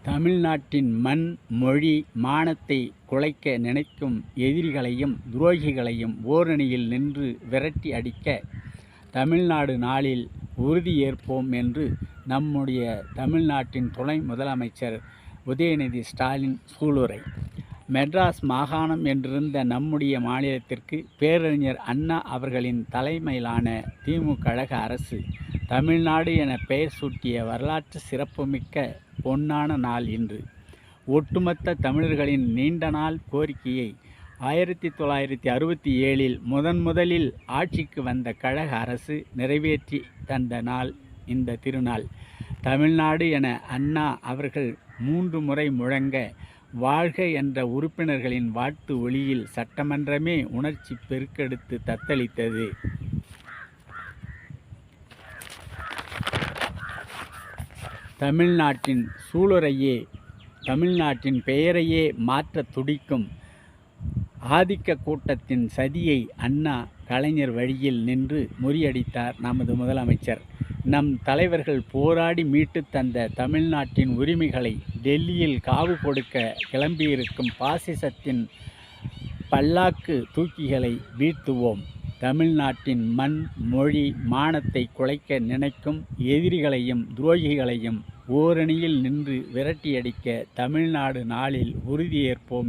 தமிழ்நாட்டின் மண், மொழி, மானத்தை குலைக்க நினைக்கும் எதிரிகளையும் துரோகிகளையும் ஓரணியில் நின்று விரட்டி அடிக்க தமிழ்நாடு நாளில் உறுதியேற்போம் என்று நம்முடைய தமிழ்நாட்டின் துணை முதலமைச்சர் உதயநிதி ஸ்டாலின் சூளுரை. மெட்ராஸ் மாகாணம் என்றிருந்த நம்முடைய மாநிலத்திற்கு பேரறிஞர் அண்ணா அவர்களின் தலைமையிலான திமுக கழக அரசு தமிழ்நாடு என பெயர் சூட்டிய வரலாற்று சிறப்புமிக்க பொன்னான நாள் இன்று. ஒட்டுமொத்த தமிழர்களின் நீண்ட நாள் கோரிக்கையை 1967 முதலில் ஆட்சிக்கு வந்த கழக அரசு நிறைவேற்றி தந்த நாள் இந்த திருநாள். தமிழ்நாடு என அண்ணா அவர்கள் 3 முறை முழங்க, வாழ்க என்ற உறுப்பினர்களின் வாழ்த்து ஒலியில் சட்டமன்றமே உணர்ச்சி பெருக்கெடுத்து தத்தளித்தது. தமிழ்நாட்டின் சூளுரையே, தமிழ்நாட்டின் பெயரையே மாற்ற துடிக்கும் ஆதிக்க கூட்டத்தின் சதியை அண்ணா கலைஞர் வழியில் நின்று முறியடித்தார் நமது முதலமைச்சர். நம் தலைவர்கள் போராடி மீட்டு தந்த தமிழ்நாட்டின் உரிமைகளை டெல்லியில் காவு கொடுக்க கிளம்பியிருக்கும் பாசிசத்தின் பல்லாக்கு தூக்கிகளை வீழ்த்துவோம். தமிழ்நாட்டின் மண், மொழி, மானத்தை குலைக்க நினைக்கும் எதிரிகளையும் துரோகிகளையும் ஓரணியில் நின்று விரட்டியடிக்க தமிழ்நாடு நாளில் உறுதியேற்போம்.